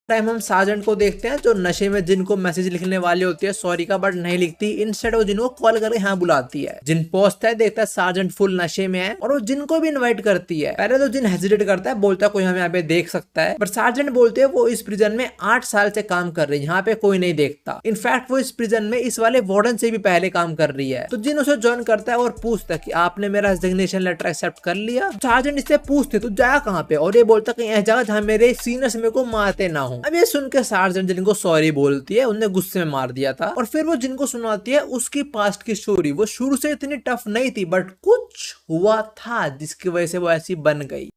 Time हम sergeant को देखते हैं जो नशे में जिनको मैसेज लिखने वाले होती है सॉरी का बट नहीं लिखती, इंस्टेड वो जिनको कॉल करके यहाँ बुलाती है। जिन पहुंचता है देखता है सार्जेंट फुल नशे में है और वो जिनको भी इनवाइट करती है। पहले तो जिन हेजिटेट करता है, बोलता है कोई हमें यहाँ पे देख सकता है, बट सार्जेंट बोलते हैं वो इस प्रिजन में 8 साल से काम कर रही है, यहाँ पे कोई नहीं देखता। इनफैक्ट वो इस प्रिजन में इस वाले वार्डन से भी पहले काम कर रही है। तो जिन उसे ज्वाइन करता है और पूछता है कि आपने मेरा रेजिग्नेशन लेटर एक्सेप्ट कर लिया। सार्जेंट इससे पूछते तो जाया कहाँ पे, और ये बोलता कि यह जगह जहाँ मेरे सीनियर्स मेरे को मारते ना हो। अब ये सुन के सार्जेंट जिनको सॉरी बोलती है, उन्हें गुस्से में मार दिया था। और फिर वो जिनको सुनाती है उसकी पास्ट की स्टोरी। वो शुरू से इतनी टफ नहीं थी बट कुछ हुआ था जिसकी वजह से वो ऐसी बन गई।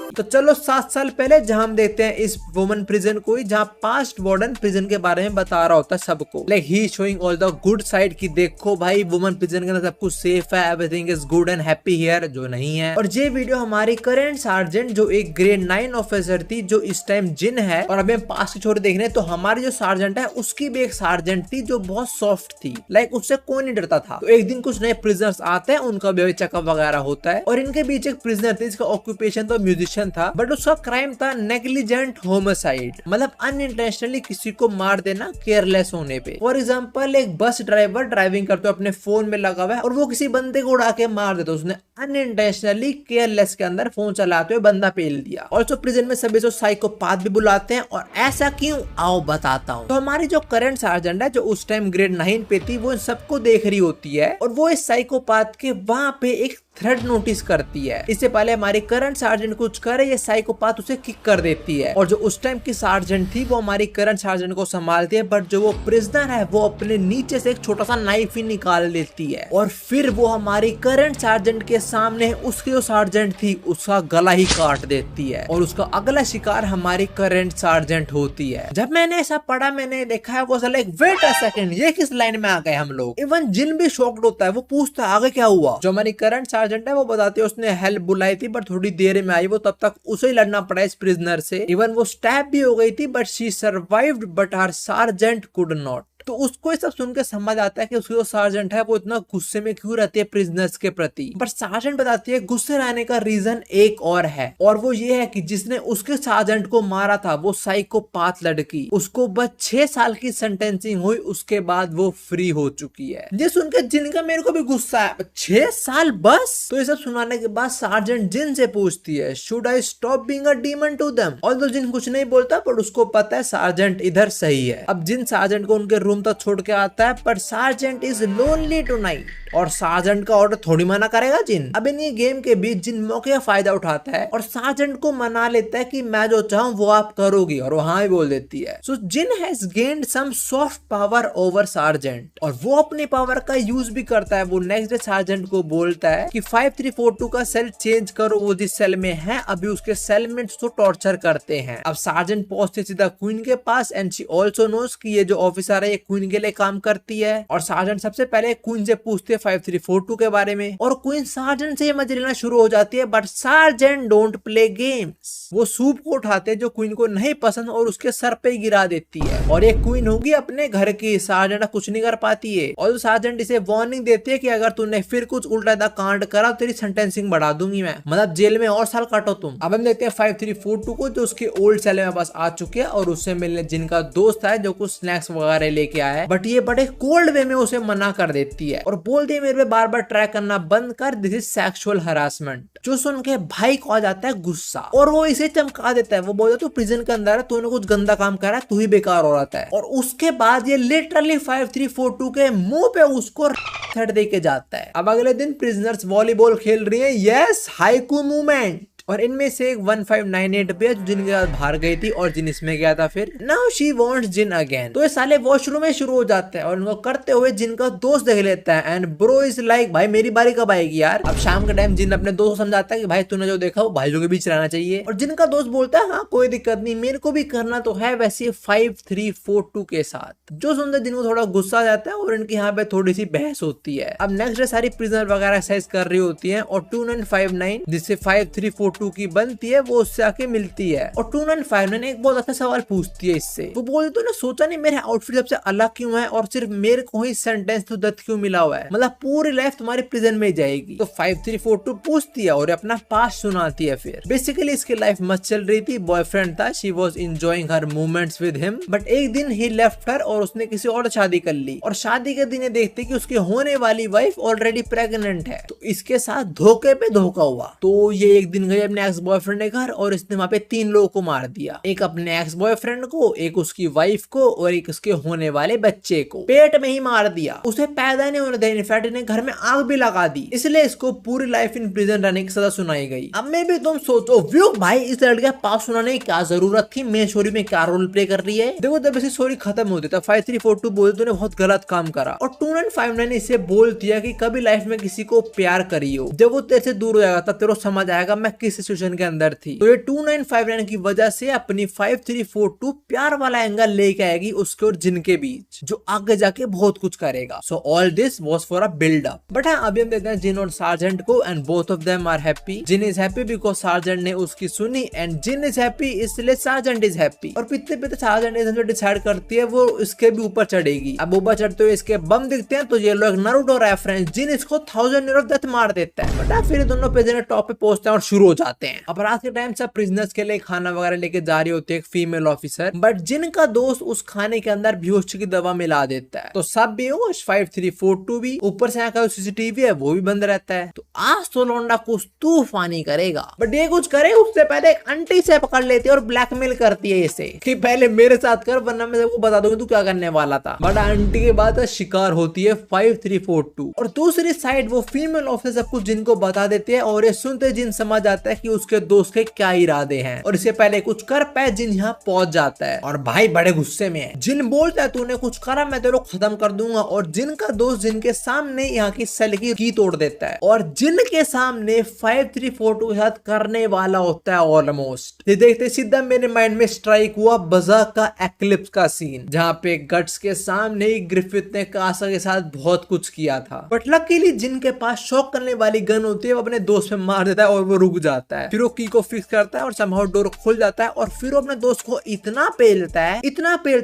तो चलो 7 साल पहले जहां हम देखते हैं इस वुमन प्रिजन को, जहां पास्ट वार्डन प्रिजन के बारे में बता रहा होता है सबको, like he showing all the good side की देखो भाई वुमन प्रिजन के अंदर सब कुछ सेफ है, everything is good and happy here, जो नहीं है। और ये वीडियो हमारी करंट सार्जेंट जो एक ग्रेड 9 ऑफिसर थी जो इस टाइम जिन है, और अभी हम पास्ट की छोड़ देखने तो हमारी जो सार्जेंट है उसकी भी एक सार्जेंट थी जो बहुत सॉफ्ट थी, लाइक उससे कोई नहीं डरता था। तो एक दिन कुछ नए प्रिजनर्स आते हैं, उनका भी चेकअप वगैरह होता है और इनके बीच एक प्रिजनर थी जिसका ऑक्यूपेशन तो म्यूजिशियन था, बट उसका क्राइम था नेग्लिजेंट होमिसाइड, मतलब अनइंटेंशनली किसी को मार देना केयरलेस होने पे। फॉर एग्जांपल एक बस ड्राइवर ड्राइविंग करते अपने फोन में लगा हुआ है और वो किसी बंदे को उड़ा के मार देता, उसने अनइंटेंशनली केयरलेस के अंदर फोन चलाते हुए बंदा पेल दिया। और प्रिजन में सभी जो साइकोपाथ भी बुलाते हैं, और ऐसा क्यों आओ बताता हूँ। तो हमारी जो करंट सार्जेंट है जो उस टाइम ग्रेड 9 पे थी, वो इन सबको देख रही होती है और वो इस साइकोपाथ के वहां पे एक थ्रेड नोटिस करती है। इससे पहले हमारी करंट सार्जेंट कुछ करे, ये साइकोपाथ उसे किक कर देती है। और जो उस टाइम की सार्जेंट थी वो हमारी करंट सार्जेंट को संभालती है, बट जो वो प्रिजनर है वो अपने नीचे से एक छोटा सा नाइफ ही निकाल लेती है और फिर वो हमारी करंट सार्जेंट के सामने उसकी जो सार्जेंट थी उसका गला ही काट देती है। और उसका अगला शिकार हमारी करंट सार्जेंट होती है। जब मैंने ऐसा पढ़ा, मैंने देखा है वो लाइक वेट अ सेकंड, ये किस लाइन में आ गए हम लोग। इवन जिन भी शॉक्ड होता है, वो पूछता है आगे क्या हुआ। जो हमारी करंट सार्जेंट है वो बताती है उसने हेल्प बुलाई थी बट थोड़ी देर में आई, वो तब तक उसे ही लड़ना पड़ा इस प्रिजनर से। इवन वो स्टैब भी हो गई थी but she survived but her sergeant could not. तो उसको ये सब सुनकर समझ आता है कि उसकी जो सार्जेंट है वो इतना गुस्से में क्यों रहती है प्रिजनर्स के प्रति। पर सार्जेंट बताती है गुस्से रहने का रीजन एक और है, और वो ये है कि जिसने उसके सार्जेंट को मारा था वो साइकोपाथ लड़की, उसको बस 6 साल की सेंटेंसिंग हुई, उसके बाद वो फ्री हो चुकी है। ये सुनकर जिनका मेरे को भी गुस्सा है, 6 साल बस। तो ये सब सुनाने के बाद सार्जेंट जिन से पूछती है should I stop being a demon to them. Although Jin कुछ नहीं बोलता पर उसको पता है सार्जेंट इधर सही है। अब जिन सार्जेंट को उनके रूम तक छोड़ के आता है, पर सार्जेंट इज लोनली टुनाइट, और सार्जेंट का ऑर्डर थोड़ी मना करेगा जिन। अब इन गेम के बीच जिन मौके का फायदा उठाता है और सार्जेंट को मना लेता है कि मैं जो चाहूं वो आप करोगी, और वहां भी बोल देती है। So Jin has gained some soft power over sergeant, और वो अपने पावर का यूज भी करता है। वो नेक्स्ट डे सार्जेंट को बोलता है कि 5342 का सेल चेंज करो, वो जिस सेल में है अभी उसके सेलमेट्स को टॉर्चर करते हैं। अब सार्जेंट पहुंचते सीधा क्वीन के पास, एंड शी ऑल्सो नोस कि ये जो ऑफिसर है ये क्वीन के लिए काम करती है। और सार्जेंट सबसे पहले क्वीन से पूछते 5342 के बारे में, और क्वीन सार्जेंट से ये मजे लेना शुरू हो जाती है। But sergeant don't play games. वो सूप को उठाते जो क्वीन को नहीं पसंद और उसके सर पे गिरा देती है। और ये क्वीन होगी अपने घर की, सार्जेंट कुछ नहीं कर पाती है। और सार्जेंट इसे वार्निंग देती है कि अगर तूने फिर कुछ उल्टा कांड करा तो तेरी सेंटेंसिंग बढ़ा दूंगी मैं, मतलब जेल में और साल काटो तुम। अब हम देखते हैं 5342 को जो उसके ओल्ड सेल में बस आ चुके हैं, और उससे मिलने जिनका दोस्त है जो कुछ स्नैक्स वगैरह लेके आया है, बट ये बड़े कोल्ड वे में उसे मना कर देती है और बोलती है मेरे पे बार बार ट्रैक करना बंद कर, दिस इज सेक्सुअल हरासमेंट। जो सुन के भाई को आ जाता है गुस्सा और वो इसे चमका देता है। वो बोलता है तू प्रिजन के अंदर है, तूने कुछ गंदा काम करा है, तू ही बेकार हो रहा है। और उसके बाद ये लिटरली 5342 के मुंह पे उसको थर्ड दे के जाता है। अब अगले दिन प्रिजनर्स वॉलीबॉल खेल रही है, यस हाइकू मूवमेंट, और इनमें से एक 1598 पे जिनके साथ बाहर गई थी और जिन इसमें गया था फिर। Now she wants Jin again. तो ये साले वॉशरूम में शुरू हो जाते हैं और उनको करते हुए जिनका दोस्त देख लेता है, एंड ब्रो इज लाइक भाई मेरी बारी कब आएगी यार। अब शाम के टाइम जिन अपने दोस्त को समझाता है कि भाई तूने जो देखा वो भाइयों के बीच रहना चाहिए, और जिनका दोस्त बोलता है हाँ कोई दिक्कत नहीं, मेरे को भी करना तो है वैसे 5342 के साथ। जो सुनते जिनको थोड़ा गुस्सा आ जाता है और इनकी यहाँ पे थोड़ी सी बहस होती है। अब नेक्स्ट डे सारी प्रिजनर वगैरह एक्सरसाइज कर रही होती है और 2959 जिससे 5342 342 की बनती है वो उससे आके मिलती है और 2959 एक बहुत अच्छा सवाल पूछती है इससे। वो बोलती तो ना सोचा नहीं मेरे आउटफिट सबसे अलग क्यों है और सिर्फ मेरे को ही सेंटेंस टू डेथ क्यों मिला हुआ है, मतलब पूरी लाइफ तुम्हारी प्रिजन में जाएगी। तो 5342 पूछती है और अपना पास्ट सुनाती है। फिर बेसिकली इसकी लाइफ मस्त चल रही थी, बॉयफ्रेंड था, she was enjoying her moments with him, but एक दिन ही लेफ्ट हर और उसने किसी और शादी कर ली और शादी के दिन देखते कि उसकी होने वाली वाइफ ऑलरेडी प्रेग्नेंट है। तो इसके साथ धोखे पे धोखा हुआ। तो ये एक दिन गई अपने एक्स बॉयफ्रेंड के घर और इसने वहां पे 3 लोगों को मार दिया, एक अपने एक्स बॉयफ्रेंड को, एक उसकी वाइफ को और एक उसके होने वाले बच्चे को पेट में ही मार दिया। उसे पैदा नहीं होने दिया, इनफैक्ट इन्हें घर में आग भी लगा दी, इसलिए इसको पूरी लाइफ इन प्रिजन रहने की सजा सुनाई गई। अब में भी तुम सोचो व्यू भाई इस लड़के का पास सुनाने की क्या जरूरत थी, मेन स्टोरी में क्या रोल प्ले कर रही है। देखो जब ऐसी स्टोरी खत्म होती है 5342 बोलते तूने बहुत गलत काम करा और 2959 इसे बोल दिया कि कभी लाइफ में किसी को प्यार करियो, जब वो तेरे से दूर हो जाएगा तब तेरे को समझ आएगा मैं किस सिचुएशन के अंदर थी। तो ये 2959 की वजह से अपनी 5342 प्यार वाला एंगल लेके आएगी उसके और जिन के बीच, जो आगे जाके बहुत कुछ करेगा। So all this was for a build up. But हाँ अभी हम देखते हैं जिन और सार्जेंट को and both of them are happy. Jin is happy because sergeant ने उसकी सुनी एंड जिन इज हैप्पी इसलिए सार्जेंट इज हैप्पी। और पिछले पिछले सार्जेंट इस डिसाइड करती है वो इसके भी ऊपर चढ़ेगी। अब ऊपर चढ़ते हुए इसके बम दिखते हैं तो ये लोग नारुतो रेफरेंस, जिन इसको 1000 ईयर ऑफ डेथ मार देता है। बट फिर दोनों प्रिजनर टॉप पे पहुंचते हैं और शुरू हो जाते हैं। अब रात के टाइम सब प्रिजनर्स के लिए खाना वगैरह लेके जा रही होती है एक फीमेल ऑफिसर, बट जिनका दोस्त उस खाने के अंदर बेहोश की दवा मिला देता है। तो सब बेहोश, 5342 भी, ऊपर से यहाँ का सीसीटीवी है वो भी बंद रहता है। तो आज तो लौंडा कुछ तूफानी करेगा, बट ये कुछ करे उससे पहले एक आंटी से पकड़ लेती है और ब्लैकमेल करती है इसे कि पहले मेरे साथ कर वरना मैं सबको बता दूंगी तू क्या करने वाला था। बट आंटी के बाद शिकार होती है 5342 और दूसरी साइड वो फीमेल ऑफिसर सब कुछ जिनको बता देती है और ये सुनते जिन समझ आता है कि उसके दोस्त के क्या इरादे हैं और इससे पहले कुछ कर पाए जिन यहाँ पहुंच जाता है और भाई बड़े गुस्से में है। जिन बोलता है तूने कुछ करा मैं तेरे को खत्म कर दूंगा और जिन का दोस्त जिनके सामने यहाँ की सेल की तोड़ देता है और जिन के सामने 5342 के साथ करने वाला होता है ऑलमोस्ट। ये देखते सीधा मेरे माइंड में स्ट्राइक हुआ बज़ार्क का एक्लिप्स का सीन, जहाँ पे गट्स के सामने ही ग्रिफिथ ने कासा के साथ बहुत कुछ किया था। बट लकीली जिनके पास शॉक करने वाली गन होती है वो अपने दोस्त पे मार देता है और वो रुक जाता है। फिर वो की को फिक्स करता है और समहाउ डोर खुल जाता है और फिर वो अपने दोस्त को इतना पेलता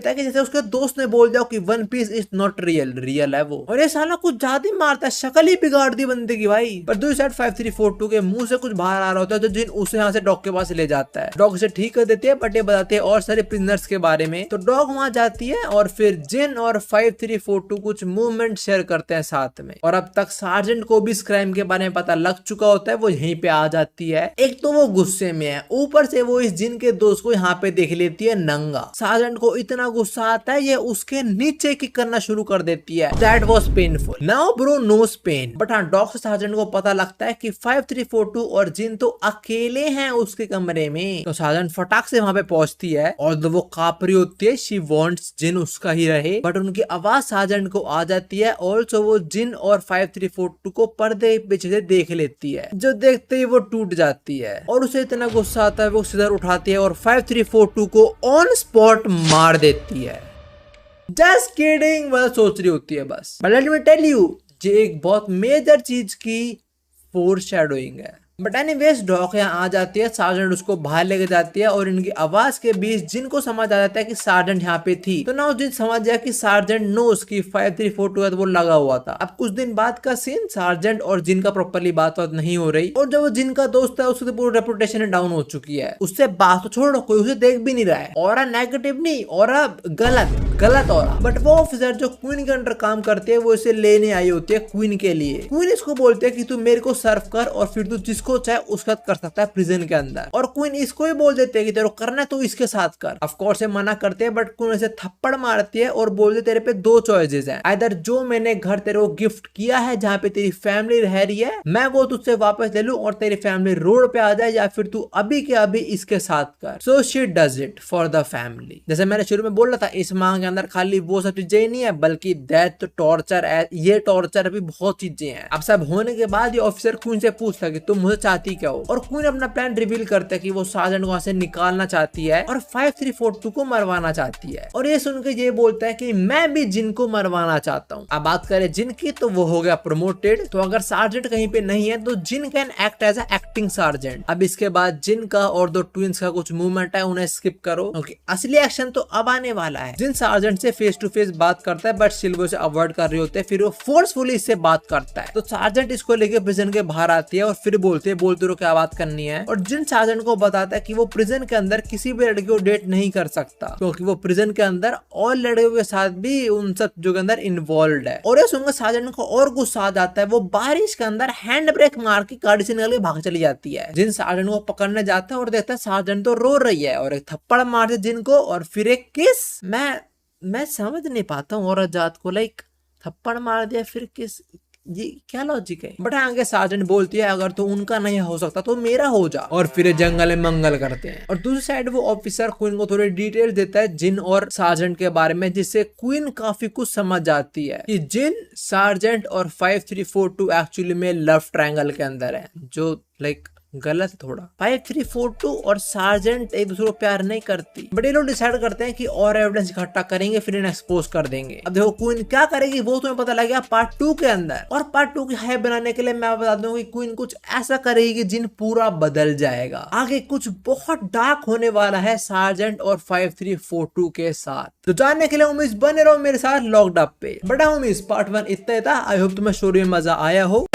है कि जैसे उसके दोस्त ने बोल दिया कि One Piece is not real, real है वो। और ये साला कुछ ज्यादा ही मारता है, शक्ल ही बिगाड़ दी बंदे की भाई। पर दूसरी साइड 5342 के मुंह से कुछ बाहर आ रहा होता है तो जिन उसे यहाँ से डॉग के पास ले जाता है। डॉग से ठीक कर देती है बट ये बताते हैं और सारे प्रिजनर्स के बारे में। तो डॉग वहां जाती है और फिर जिन और 5342 कुछ मूवमेंट शेयर करते हैं साथ में। और अब तक सार्जेंट को भी इस क्राइम के बारे में पता लग चुका होता है, वो यहीं पे आ जाती है। एक तो वो गुस्से में है, ऊपर से वो इस जिन के दोस्त को यहाँ पे देख लेती है नंगा। सार्जेंट को इतना गुस्सा आता है ये उसके नीचे किक करना शुरू कर देती है। That was painful. Now bro knows pain. But हाँ डॉग से सार्जेंट को पता लगता है कि 5342 और जिन तो अकेले हैं उसके कमरे में। तो सार्जेंट फटाक से वहां पे पहुंचती है और वो कापरी होती है, शी वांट्स जिन उसका ही रहे, बट उनकी आवाज सार्जेंट को आ जाती है। ऑल्सो वो जिन और 5342 को पर्दे पीछे से देख लेती है, जो देखते ही वो टूट जाती है और उसे इतना गुस्सा आता है वो सिर उठाती है और 5342 को ऑन स्पॉट मार देती है। जस्ट किडिंग, वह सोच रही होती है बस। But let me tell you, ये एक बहुत मेजर चीज की फोरशैडोइंग है। बट एनीवेज डॉग यहाँ आ जाती है, सार्जेंट उसको बाहर लेके जाती है और इनकी आवाज के बीच जिनको समझ आ जाता है कि सार्जेंट यहाँ पे थी। तो ना उस दिन समझ गया कि सार्जेंट नो उसकी 5342 वो लगा हुआ था। अब कुछ दिन बाद का सीन, सार्जेंट और जिन का प्रॉपरली बात नहीं हो रही और जो जिनका दोस्त है उसकी तो पूरी रेपुटेशन डाउन हो चुकी है। उससे बात तो छोड़ो, कोई उसे देख भी नहीं रहा है। और नेगेटिव नहीं, और गलत और बट वो ऑफिसर जो क्वीन के अंडर काम करते हैं वो इसे लेने आई होती है क्वीन के लिए। क्वीन इसको बोलते हैं कि तू मेरे को सर्व कर और फिर तू जिसको चाहे उसका कर सकता है प्रिजन के अंदर। और क्वीन इसको ही बोल देते हैं कि तेरे को करना है तो इसके साथ कर। ऑफ कोर्स ये मना करते हैं बट क्वीन इसे थप्पड़ मारती है और बोलते तेरे पे 2 चॉइसेस हैं, आइदर जो मैंने घर तेरे को गिफ्ट किया है जहाँ पे तेरी फैमिली रह रही है मैं वो तुझसे वापस ले लूं और तेरी फैमिली रोड पे आ जाए, या फिर तू अभी के अभी इसके साथ कर। So she does it for the family. जैसे मैंने शुरू में बोल रहा था इस मांग के अंदर खाली वो सब चीजें ही नहीं है बल्कि डेथ, टॉर्चर, ये टॉर्चर भी बहुत चीजें हैं। अब सब होने के बाद ये ऑफिसर क्वीन से पूछता कि तुम मुझे तो चाहती क्या हो। और क्वीन अपना प्लान रिवील करता है कि वो सार्जेंट को वहां से निकालना चाहती है और 5342 को मरवाना चाहती है। और ये सुनकर ये बोलता है कि मैं भी जिन को मरवाना चाहता हूँ। अब बात करें जिन की तो वो हो गया प्रमोटेड। तो अगर सार्जेंट कहीं पे नहीं है तो Jin can act as acting sergeant. अब इसके बाद जिन का और दो ट्विंस का कुछ मूवमेंट है उन्हें स्किप करो क्योंकि असली एक्शन तो अब आने वाला है। जिन सार्जेंट से फेस टू फेस बात करता है बट सिल्वर से अवॉइड कर रहे होते हैं, फिर वो फोर्सफुली इससे बात करता है। तो सार्जेंट इसको लेके प्रिजन के बाहर आती है और फिर बोलते रहो क्या बात करनी है। और जिन सार्जेंट को बताता है कि वो प्रिजन के अंदर किसी भी लड़की को डेट नहीं कर सकता क्योंकि वो प्रिजन के अंदर और लड़कियों के साथ भी उन सब जो के अंदर इन्वॉल्व है। और ये सुनकर सार्जेंट को और गुस्सा आ जाता है। वो बारिश के अंदर हैंड ब्रेक मार के गाड़ी से निकल के भाग चली जाती है। जिन सार्जेंट को पकड़ने जाता है और देखता है सार्जेंट तो रो रही है और एक थप्पड़ मारते जिनको और फिर एक किस। मैं समझ नहीं पाता हूँ औरत जात को, लाइक थप्पड़ मार दिया फिर किस, ये क्या लॉजिक है। बट आगे सार्जेंट बोलती है अगर तो उनका नहीं हो सकता तो मेरा हो जा। और फिर जंगल में मंगल करते हैं। और दूसरी साइड वो ऑफिसर क्वीन को थोड़ी डिटेल देता है जिन और सार्जेंट के बारे में, जिससे क्वीन काफी कुछ समझ जाती है कि जिन, सार्जेंट और 5342 एक्चुअली में लव ट्रायंगल के अंदर है, जो लाइक गलत है थोड़ा। 5342 और सार्जेंट एक दूसरे को प्यार नहीं करती। बट ये लोग डिसाइड करते हैं कि और एविडेंस इकट्ठा करेंगे फिर इन्हें एक्सपोज कर देंगे। अब देखो क्वीन क्या करेगी वो तुम्हें पता लगेगा पार्ट 2 के अंदर। और पार्ट 2 की हाइप बनाने के लिए मैं बता दूं कि क्वीन कुछ ऐसा करेगी कि जिन पूरा बदल जाएगा। आगे कुछ बहुत डार्क होने वाला है सार्जेंट और 5342 के साथ। तो जानने के लिए उम्मीद बने रहो मेरे साथ लॉक्ड अप पे। बड़ा उम्मीद पार्ट 1 इतना ही था। आई होप तुम्हें स्टोरी में मजा आया हो।